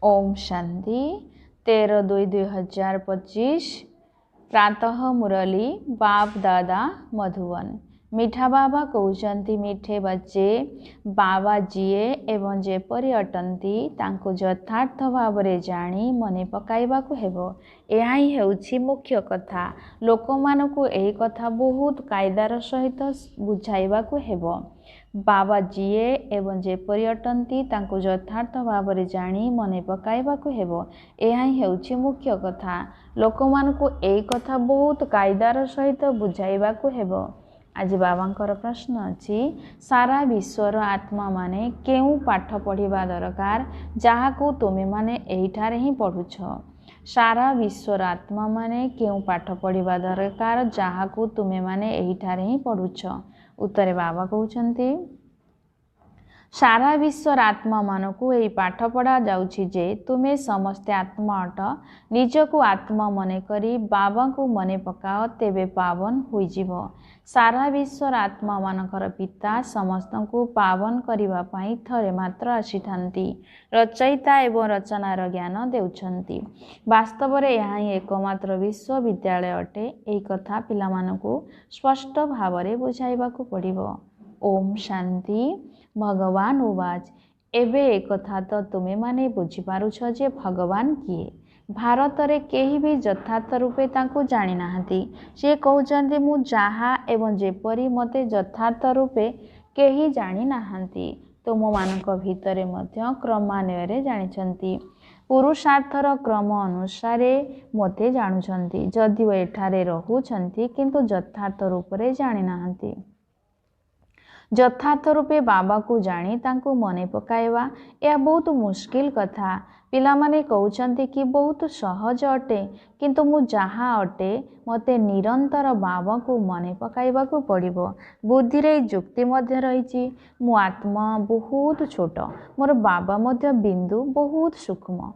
ओम शांति 13/2/2025 प्रातः मुरली बाप दादा मधुबन। मीठा बाबा कहते मीठे बच्चे बाबा जीए एवं जेपरी अटंती तांको यथार्थ भाव रे जानी मने पकाइबाकु हेबो। एहा ही हेउछि मुख्य कथा। लोक मानकु एही कथा बहुत कायदार सहित बुझाइबाकु हेबो। बाबा जीए एवं जेपरी अटंती तांको यथार्थ भाव रे जानी मने पकाइबाकु हेबो। एहा ही हेउछि मुख्य कथा। लोक मानकु एही कथा बहुत कायदार सहित बुझाइबाकु हेबो। आज बाबांकर प्रश्न अछि, सारा विश्वर आत्मा माने केउ पाठ पढ़िबा दरकार जाहाकू तुमे माने एहिठारे ही पढ़ुछ। सारा विश्वर आत्मा माने केउ पाठ पढ़िबा दरकार जाहाकू तुमे माने एहिठारे ही पढ़ुछ। उत्तरे बाबा कहउछन्ति, सारा विश्वर आत्मा मानकू एही पाठ पढ़ा जाउछि जे तुमे समस्ते आत्मा अट। निजकू आत्मा मने करी बाबा को मने पकाओ तेबे पावन होई जिवो। सारा विश्वर आत्मा मानकर पिता समस्तଙ୍କୁ पावन करिबा पाई थरे मात्र आसीथांती। रचयिता एवं रचनार ज्ञान देउछन्ति। वास्तव रे यहाँ ही एकमात्र विश्वविद्यालय अटे। एही कथा पिलामानकू स्पष्ट भावरे बुझाइबाकू पड़िबो। ओम शांति। भगवान उवाच, एबे एक कथा तो तुमे माने बुझी पारुछ जे भगवान किए। भारत रे केही भी यथार्थ रूपे तांको जानि नाहंती। से कहउछन्ति मु जाहा एवं जेपरी मते यथार्थ रूपे केही जानि नाहंती। तुम मानक भितरे मध्य क्रमान्वये जानिछन्ति। पुरुषार्थर क्रम अनुसारे मते जानुछन्ति। जदिओ एठारे रहुछन्ति किंतु यथार्थ रूपरे जानि नाहंती। यथार्थ रूपे बाबा को जानी तांको मने पकाइबा यह बहुत मुश्किल कथा। पिला माने कहउछन्ति कि बहुत सहज अटे, किंतु मु जहा अटे मते निरंतर बाबा को मने पकाइबा को पड़िबो। बुद्धि रे जुक्ति मध्य रहिछि। मु आत्मा बहुत छोट, मोर बाबा मध्य बिंदु बहुत सूक्ष्म।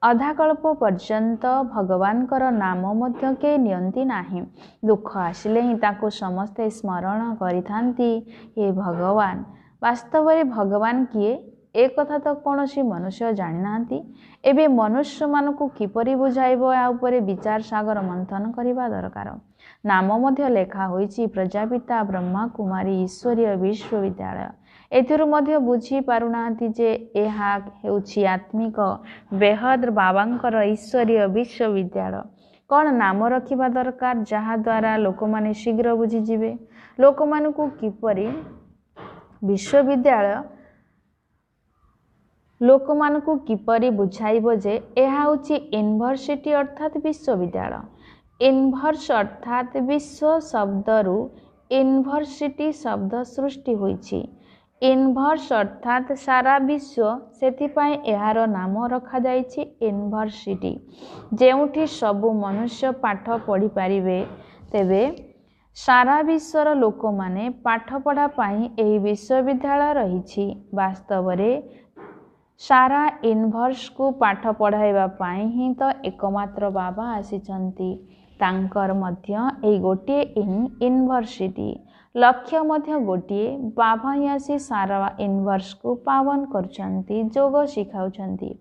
अधाकल्प पर्यंत भगवानकर नाम मध्य के नियंती नाही। दुख आसिले ही ताको समस्ते स्मरण करिथांती, हे भगवान। वास्तव रे भगवान किए ए कथा तो कौनसी मनुष्य जानि नांती। एबे मनुष्य मानकू किपरि बुझाइबो या उपरे विचार सागर मंथन करिबा दरकार। नाम मध्य लेखा होइछि प्रजापिता ब्रह्मा कुमारी ईश्वरीय विश्वविद्यालय। एथिरु मध्य बुझी पारुनांती जे एहा हेउछि आत्मिक बेहद बाबांकर ईश्वरीय विश्वविद्यालय। कौन नाम रखिबा दरकार जहा द्वारा लोक माने शीघ्र बुझी जिवे। लोक मानकू किपरि विश्वविद्यालय लोक मानकू किपरि बुझाइबो जे एहा होछि यूनिवर्सिटी अर्थात विश्वविद्यालय। यूनिवर्स अर्थात विश्व शब्दरू यूनिवर्सिटी शब्द सृष्टि होइछि। यूनिवर्स अर्थात सारा विश्व, सेथिपाई एहार नाम रखा जाइछि यूनिवर्सिटी। जेउठी सबु मनुष्य पाठ पढ़ी पारिबे, तेबे सारा विश्वर लोक माने पाठ पढ़ा पाई एही विश्वविद्यालय रहिछि। वास्तव रे सारा यूनिवर्स को पाठ पढ़ाइबा पाई ही तो एकमात्र बाबा आसीचंती। तांकर मध्य एही गोटिए यूनिवर्सिटी। लक्ष्य मध्य गोटिए, बाबा ही आसी सारा यूनिवर्स को पावन करछंती, जोग शिखाउछंती।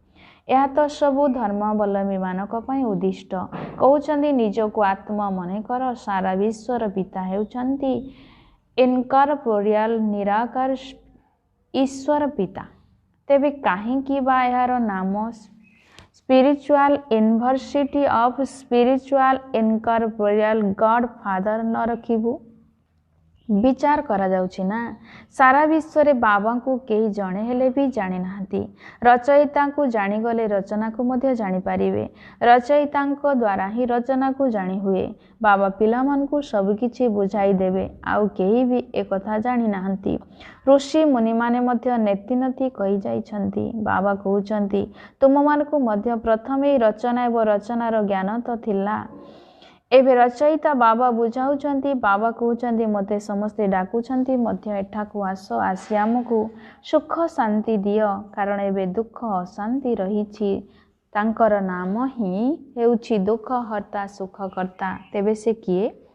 यह तो सबु धर्मावलंबी मानक पई उद्दिष्ट। कहउछंती निजको आत्मा मने कर। सारा विश्वर पिता हेउछंती इनकॉर्पोरियल निराकार ईश्वर पिता। तेबे काहेकि बा एहार नाम spiritual university of spiritual incorporeal God father न रखिबु? विचार करा जाउछि ना। सारा विश्व रे बाबा को केही जणे हेले भी जानि नाहंती। रचयिता को जानी गले रचना को मध्य जानि पारिबे। रचयिता को द्वारा ही रचना को जानी हुए। बाबा पिला मन को सब किछि बुझाई देबे, आउ केही भी ए कथा जानि नाहंती। ऋषि मुनि माने मध्य नेति नति कहि जाइछंती। बाबा कहउछंती तुम मान को मध्य प्रथमे रचना एवं रचनार ज्ञान तो थिला। एबे रचयिता बाबा बुझाउछंती। बाबा कहउछंती मते समस्ते डाकुछंती मध्य एठाकू आस, आसी आमकू सुख शांति दियो, कारण एबे दुख अशांति रहिछि। तांकर नाम ही हेउछि दुख हर्ता सुख कर्ता। तेबे से किए?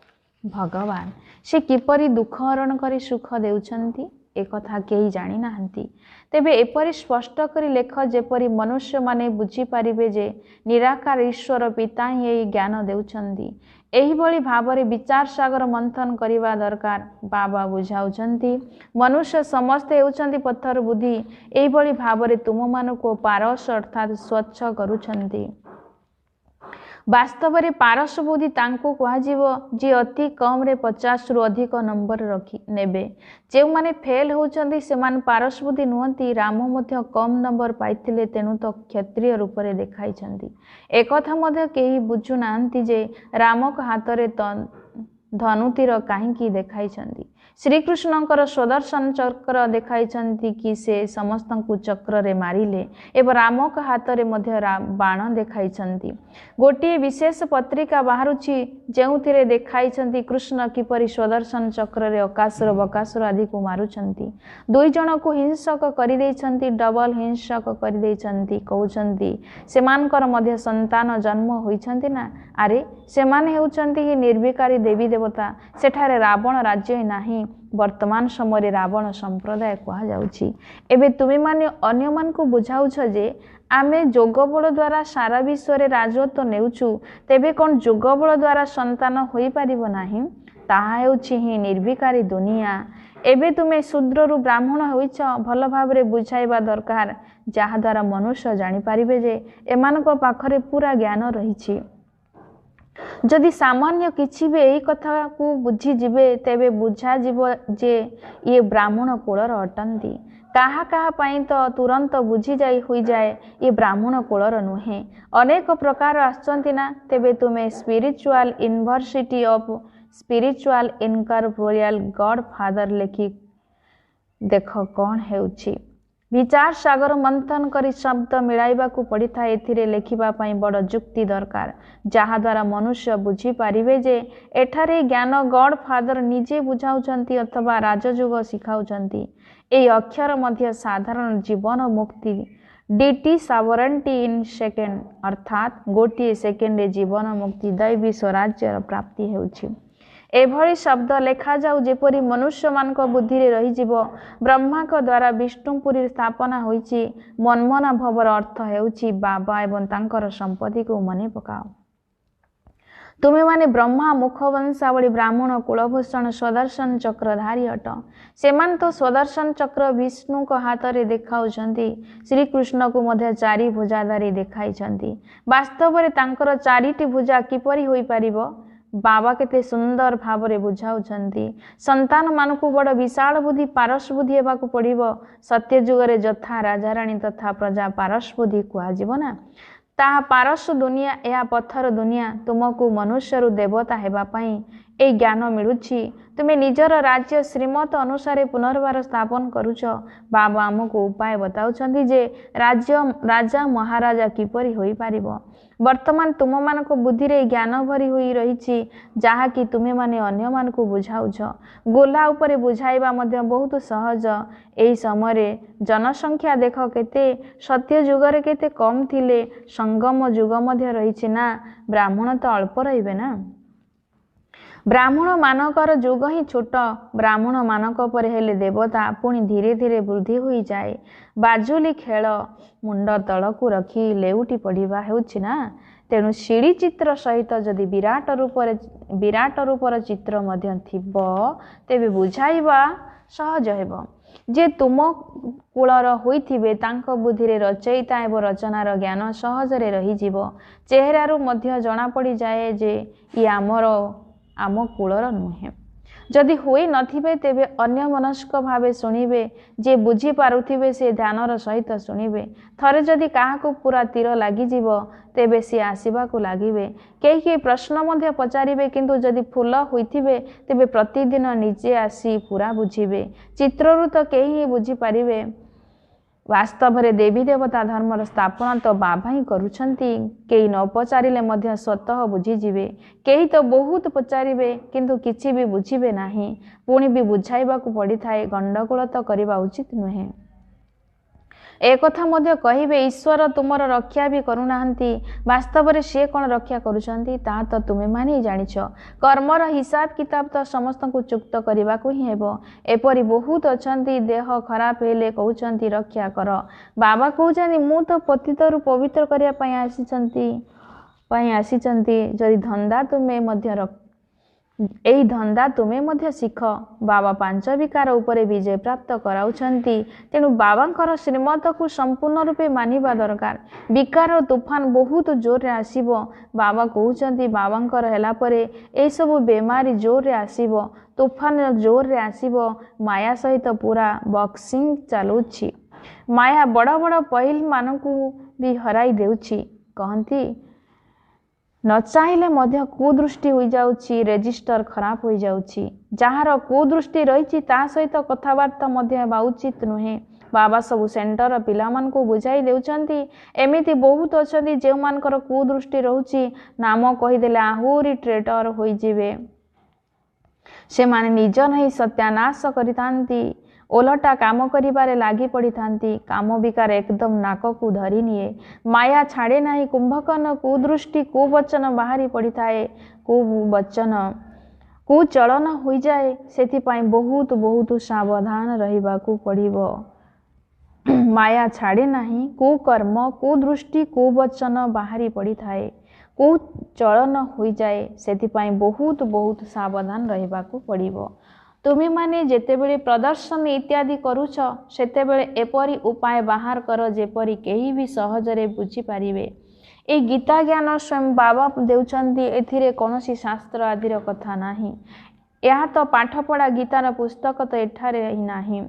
भगवान। से किपरि दुख हरण करी सुख देउछंती? एकथा केही जानी नाहंती। तेबे एपरि स्पष्ट करी लेख जेपरि मनुष्य माने बुझी पारिबे जे निराकार ईश्वर पिता ही एई ज्ञान देउछंती। एही भली भावरे विचार सागर मंथन करिवा दरकार। बाबा बुझाउछंती मनुष्य समस्ते हेउछंती पत्थर बुद्धि। एही भली भावरे तुम मानको पारस अर्थात स्वच्छ करूछंती। वास्तव में पारस बुद्धि तांको कहुव जी अति कम रे 50 रु अधिक नंबर रखी नेबे। जो माने फेल होउछंती से मान पारस बुद्धि नुहंती। राम मध्य कम नंबर पाइथिले तेणु तो क्षत्रिय रूप में देखाइछंती। एकथा मध्य केही बुझु नाहंती जे रामक हाथ में धनुतीर काहींकी देखाइछंती। श्रीकृष्णकर सुदर्शन चक्र देखाइछंती कि से समस्तंकु चक्र रे मारिले एवं रामक हाथ में मध्य बाण देखाइछंती। गोटे विशेष पत्रिका बाहरुछि जेउथिरे देखाइछंती कृष्ण किपरि सुदर्शन चक्र रे अकासुर बकासुर आदि को मारुछंती। दुई जन को हिंसक करि दैछंती, डबल हिंसक करि दैछंती। कहउछंती सेमानकर मध्य संतान जन्म होइछंती ना। अरे सेमाने हेउछंती कि निर्विकारी देवी देवता। सेठारे रावण राज्य नाही। वर्तमान समय रावण संप्रदाय कहा जाउछि। एबे तुमे माने अन्य मान को बुझाउछ जे आमे जोगबल द्वारा सारा विश्व रे राजत्व नेउछु। तेबे कोन जोगबल द्वारा संतान होई परिबो नाही? ताहा हेउछि ही निर्विकारी दुनिया। एबे तुमे शूद्र रु ब्राह्मण होइछ भल भाबरे बुझाइबा दरकार, जहा द्वारा मनुष्य जानि पारिबे जे एमानको पाखरे पूरा ज्ञान रहिछि। जदि सामान्य किछि भी एही कथा को बुझी जिबे तेबे बुझा जिवो जे ये ब्राह्मण कुलर अटंती। काहा काहा पाई तो तुरंत बुझी जाई हुई जाए ये ब्राह्मण कुलर नुहे। अनेक प्रकार आसचंती ना। तेबे तुमे spiritual university of spiritual incorporeal God Father लेखि देख कौन हेउछि। विचार सागर मंथन करी शब्द मिलाइबा को पड़ी था। एथिरे लेखिबा पाई बड़ जुक्ति दरकार, जहा द्वारा मनुष्य बुझी पारिबे जे एठारे ज्ञान गॉड फादर निजे बुझाउछंती अथवा राजजुग शिखाउछंती। ए अक्षर मध्य साधारण जीवन मुक्ति डीटी सावरेंटी इन सेकेंड अर्थात गोटे सेकेंड जीवन मुक्ति दैवी स्वराज्यर प्राप्ति हेउछि। एभली शब्द लेखा जाऊ जेपरी मनुष्य मान बुद्धि रे रही जीवो। ब्रह्मा को द्वारा विष्णुपुरी स्थापना होइछि। मनमना भवर अर्थ हेउछि बाबा एवं तांकर संपत्ति को मने पकाओ। तुमे माने ब्रह्मा मुख वंशावली ब्राह्मण कुलभूषण सुदर्शन चक्रधारी अट। सेमान तो सुदर्शन चक्र विष्णु को हाथ रे देखाउछंती। श्री कृष्ण को मध्य चारि भुजाधारी देखाइछंती। वास्तव रे तांकर चारिटी भुजा किपरि होई परिबो? बाबा केते सुंदर भावरे बुझाउछंती। संतान मानकु बड़ विशाल बुद्धि पारस बुद्धि हेबाकु पड़िबो। सत्य जुगरे जथा राजाराणी तथा प्रजा पारस बुद्धि कुहाजिबो ना। ताहा पारस दुनिया या पत्थर दुनिया तुमको मनुष्य रु देवता हेबा पई ए ज्ञान मिलुछि। तुमे निजर राज्य श्रीमत अनुसार पुनर्बार स्थापन करूछ। बाबा आमको उपाय बताउछंती जे राज्य राजा महाराजा किपरि होई पारिबो। वर्तमान तुम मानको बुद्धि रे ज्ञान भरी हुई रही जहा कि तुमे माने अन्य मानको बुझाउछ। गोला उपरे बुझाइबा मध्य बहुत सहज। एई समय जनसंख्या देख केते सत्य जुगरे केते कम थिले। संगम जुग मध्य रही ना। ब्राह्मण तो अल्प रहिबे ना। ब्राह्मण मानकर जुग ही छोट। ब्राह्मण मानक पर हेले देवता पुणी धीरे धीरे वृद्धि हुई जाए। बाजुली खेल मुंड तलकू रखी लेउटी पढ़िबा हेउछि ना। तेणु शिड़ी चित्र सहित जदि विराट रूपर चित्र मध्य थिबो तेबे बुझाइबा सहज हेबो। जे तुम कूलर होइथिबे तांको बुद्धि रे रचयिता एवं रचनार ज्ञान सहज रे रही जीवो। चेहरारू मध्य जना पड़ी जाए जे ये आम कूलर नुहे। जदि होई नथिबे तेबे अन्य मनस्क भावे सुनिबे। जे बुझी पारुथिबे से ध्यानर सहित सुनिबे। थरे जदि काहाकू पूरा तीर लागि जीवो तेबे सी आसीबा को लागिबे। केही प्रश्न मध्य पचारिबे किंतु जदि फूल होइथिबे तेबे प्रतिदिन निजे आसी पूरा बुझिबे। चित्ररू तो केही बुझी पारिबे। वास्तव रे देवी देवता धर्मर स्थापना तो बाबा ही करूछंती। केही न पचारिले मध्य स्वतः बुझीजिबे। केही तो बहुत पचारिबे किंतु किछि भी बुझिबे नाही। पुणी भी बुझाइबा को पड़ी थाए। गंडगोल तो करबा उचित नुहे। एकथा मध्य कहिबे ईश्वर तुमर रक्षा भी करुनाहांती वास्तव रे से कौन रक्षा करुछंती ता तो तुमे माने जानिछ कर्मर हिसाब किताब तो समस्त को चुक्त करने को ही हेबो एपरी बहुत अछंती देह खराब हेले कहउछंती रक्षा कर बाबा कहउछंती मु तो पतित रु पवित्र करिया पई आसीचंती जदि धंदा तुमे मध्य एई धंदा तुमे मध्य शिख बाबा पांच विकार उपरे विजय प्राप्त कराउछंती तेणु बाबांकर श्रीमत को संपूर्ण रूपे मानिबा दरकार विकार तूफान बहुत जोर रे आसीबो बाबा कहउछंती बाबांकर हैला परे ए सब बेमारी जोर रे आसीबो तूफान जोर रे आसीबो माया सहित पूरा बॉक्सिंग चालुछि माया बड़ बड़ पहिल मानकू भी हराई देउछि कहंती न चाहिए मध्य कुदृष्टि हो जाउछि रेजिस्टर खराब हो जाउछि जहार कुदृष्टि रही सहित कथबार्ता मध्य उचित नुहे बाबा सब सेंटर पिला को बुझाई देउछंती एमिति बहुत अछंती जे मानकर कुदृष्टि रहउछि नाम कहिदेले आहुरी ट्रेटर होई जिवे से माने निज नहीं सत्यानाश करितांती ओलटा काम करिबारे लागी पड़ी थांती काम विकार एकदम नाक को धरी निए माया छाड़े नहीं कुंभकर्ण कुदृष्टि कुवचन बाहरी पड़ी थाए कुवचन कुचलन हो जाए सेथिपाई बहुत बहुत सावधान रहिबाकू पड़िबो माया छाड़े नहीं कुकर्म कुदृष्टि कुवचन बाहरी पड़ी थाए कुचलन हो जाए सेथिपाई बहुत बहुत सावधान रहिबाकू पड़िबो तुमे माने जेतेबेले प्रदर्शन इत्यादि करूछ सेतेबेले एपरी उपाय बाहर कर जेपरी केही भी सहजरे बुझी पारिबे ए गीता ज्ञान स्वयं बाबा देउछंती एथिरे कोनोसी शास्त्र आदिर कथा नाही या तो पाठ पढ़ा गीतार पुस्तक तो एठारे ही नाही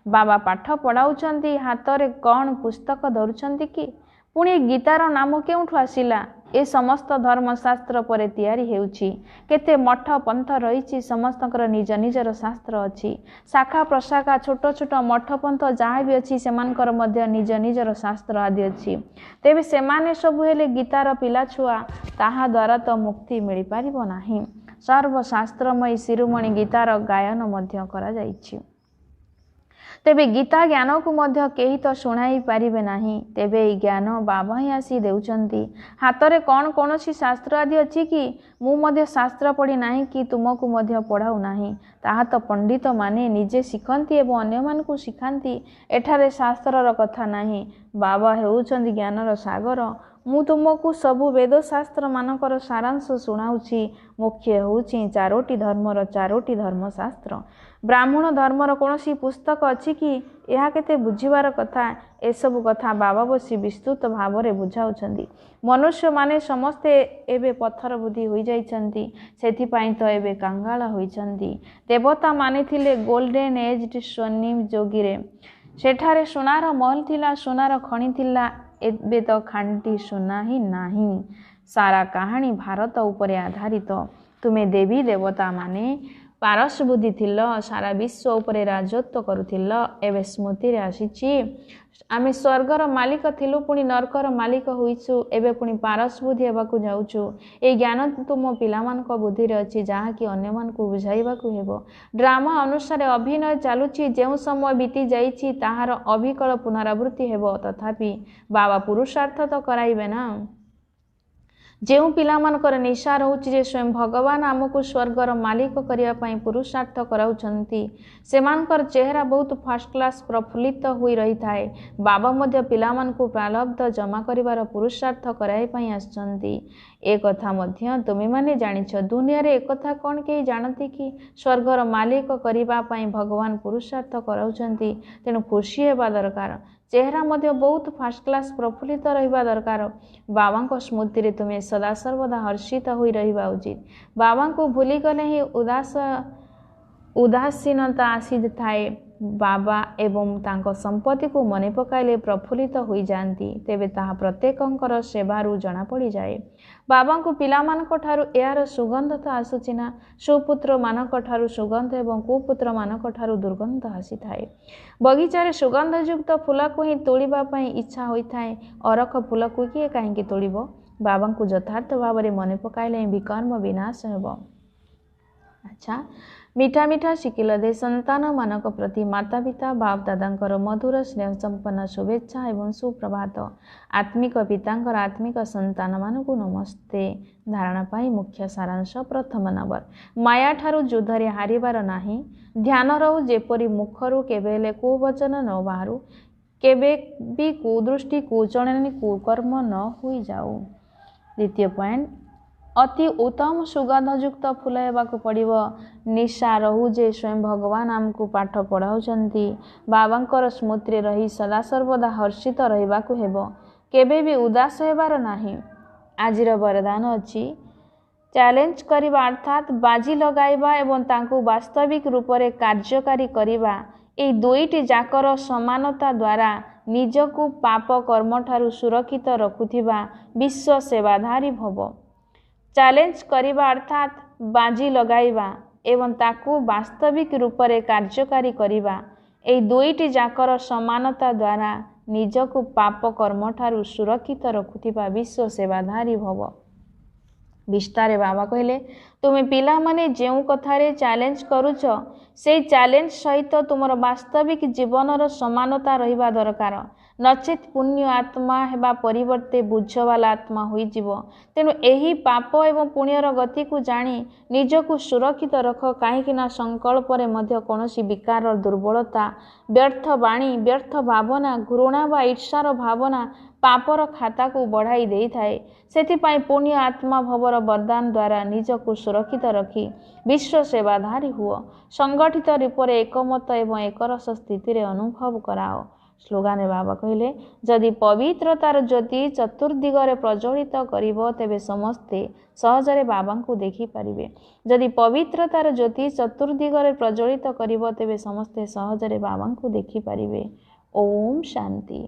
बाबा पाठ पढ़ाउछंती हातरे कौन पुस्तक धरुछंती कि पुणी गीतार नाम केउठु आसिला ए समस्त धर्मशास्त्र पर तैयारी हेउछि केते मठ पंथ रही समस्तकर निज निजर शास्त्र अछि शाखा प्रशाखा छोट छोट मठ पंथ जहाँ भी अछि सेमानकर मध्य निज निजर शास्त्र आदि अछि तेबे सेमाने सब हेले गीतार पिला छुआ ताहा द्वारा तो मुक्ति मिल पारिबो नाही सर्वशास्त्रमयी शिरोमणि गीतार गायन मध्य करा जाइछि तेबे गीता ज्ञान को मध्य केही तो शुणाई पारिबे नाही तेबे ई ज्ञान बाबा ही आसी देउछंती हातरे कौन कौनसी शास्त्र आदि अछि कि मु मध्य शास्त्र पढ़ी नाही कि तुमको मध्य पढ़ाऊ नाही ताहा तो पंडित माने निजे शिखंती एवं अन्य मान को शिखांती एठारे शास्त्रर कथा नाही बाबा हेउछंती ज्ञानर सागर मु तुमको सबु वेद शास्त्र मानकर सारांश शुणाउछि मुख्य होउछि चारोटी धर्मर चारोटी धर्मशास्त्र ब्राह्मण धर्मर कौनसी पुस्तक अछि कि यह केते बुझिबार कथा ए सब कथा बाबा बसी विस्तृत भाव में बुझाउछंती मनुष्य माने समस्ते एबे पत्थर बुद्धि होई जाइछंती सेथिपाई तो एबे कांगाल होइछंती देवता माने थिले गोल्डन एज स्वर्णिम जोगिरे सेठारे सोनार महल थिला सोनार खणी थिला एबे तो खांटी सुना ही नाही सारा कहानी भारत उपरे आधारित तुमे देवी देवता माने पारस बुद्धि थिल सारा विश्व उपरे राजत्व करुथिल एबे स्मृति रे आसीची आमे स्वर्गर मालिक थिलु पुणी नरकर मालिक होइछु एबे पुणी पारस बुद्धि हेबाकू जाउछु ए ज्ञान तुम पिलामानक बुद्धि रे अछि जहा कि अन्य मान को बुझाइबाकू हेबो ड्रामा अनुसार अभिनय चालुछि जेउ समय बीती जाइछि ताहार अभिकल पुनरावृत्ति हेबो तथापि बाबा पुरुषार्थ तो कराइबे ना जेउ पिलामानकर निशा रहउछि जे स्वयं भगवान आमको स्वर्गर मालिक करिया पई पुरुषार्थ कराउछंती सेमानकर चेहरा बहुत फर्स्ट क्लास प्रफुल्लित होई रही थाए बाबा मध्य पिलामानको प्रारब्ध जमा करिवार पुरुषार्थ कराई पई आछंती ए कथा मध्य तुमे माने जानिछ दुनिया रे एक कथा कोन के जानती कि स्वर्गर मालिक करिबा पई भगवान पुरुषार्थ कराउछंती तेनु खुशी हेबा दरकार चेहरा मध्य बहुत फर्स्ट क्लास प्रफुल्लित रहिबा दरकार बाबा को स्मृति रे तुमे सदा सर्वदा हर्षित होई रहिबा उचित बाबा को भूली गले ही उदासीनता आसी थाए बाबा एवं तांको संपत्ति को मने पकाइले प्रफुल्लित होई जानती तेबे ताहा प्रत्येकंकर सेवारू जना पड़ी जाए बाबा को पिला मानक ठारू यार सुगंध तो आसुची ना सुपुत्र मानक ठारू सुगंध एवं कुपुत्र मानक ठारू दुर्गंध आसी थाए बगीचारे सुगंध युक्त फूल को ही तोड़िबा पई इच्छा होई थाए अरख फूल को किए काहेकि तोड़िबो बाबा को यथार्थ भाव में मने पकाइले विकर्म विनाश हेबो अच्छा मिठा मिठा शिखिल दे संतान मानक प्रति माता पिता बाप दादांकर मधुर स्नेह संपन्न शुभेच्छा एवं सुप्रभात। आत्मिक पितांकर आत्मिक संतान मानक नमस्ते। धारणा पाई मुख्य सारांश प्रथम नंबर माया ठारू युद्धरे हारिबार नाही। ध्यान रहू जेपरी मुखरू केबेले कुवचन न बाहरु केबे भी कुदृष्टि कुचलनी कुकर्म न हुई जाऊ। द्वितीय पॉइंट अति उत्तम सुगंधयुक्त फूल हेबाकु पड़िबो। निशा रहू जे स्वयं भगवान आमको पाठ पढ़ाउछंती बाबांकर स्मृति रही सदा सर्वदा हर्षित रहिबाकु हेबो। केबे भी उदास हेबार नाही। आजिर वरदान अछि चैलेंज करिबा अर्थात बाजी लगाइबा एवं तांकु वास्तविक रूप रे कार्यकारी करिबा। ए दुईटी जाकर समानता द्वारा निजकु पाप कर्म ठारू सुरक्षित रखुथिबा विश्व सेवाधारी भव। चैलेंज करिबा अर्थात बाजी लगाइबा एवं ताकु वास्तविक रूप रे कार्यकारी करिबा। ए दुईटी जाकर समानता द्वारा निजकु पाप कर्म ठारू सुरक्षित रखुथिबा विश्व सेवाधारी भव। विस्तारे बाबा कहले तुमे पिला माने जेउ कथारे चैलेंज करूछ से चैलेंज सहित तुमर वास्तविक जीवनर समानता रहिबा दरकार। नचेत पुण्य आत्मा हेबा परिवर्ते बुझवाला आत्मा होई जीवो। तेनु एही पाप एवं पुण्यर गति को जानी निजकु सुरक्षित रख। काहेकि ना संकल्प रे मध्य कोनोसी विकार दुर्बलता व्यर्थ वाणी व्यर्थ भावना घृणा बा ईर्षार भावना पापर खाता को बढ़ाई देई थाए। सेथिपाई पुण्य आत्मा भवर वरदान द्वारा निजकु सुरक्षित रखी विश्व सेवाधारी हुओ। संगठित रूप रे एकमत एवं एकरस स्थिति रे अनुभव कराओ। स्लोगान बाबा कहले जदि पवित्रतार ज्योति चतुर्दिगरे प्रज्वलित करिवो तेबे समस्ते सहजरे बाबा को देखि पारिबे। जदि पवित्रतार ज्योति चतुर्दिगरे प्रज्वलित करिवो तेबे समस्ते सहजरे बाबा को देखि पारिबे। ओम शांति।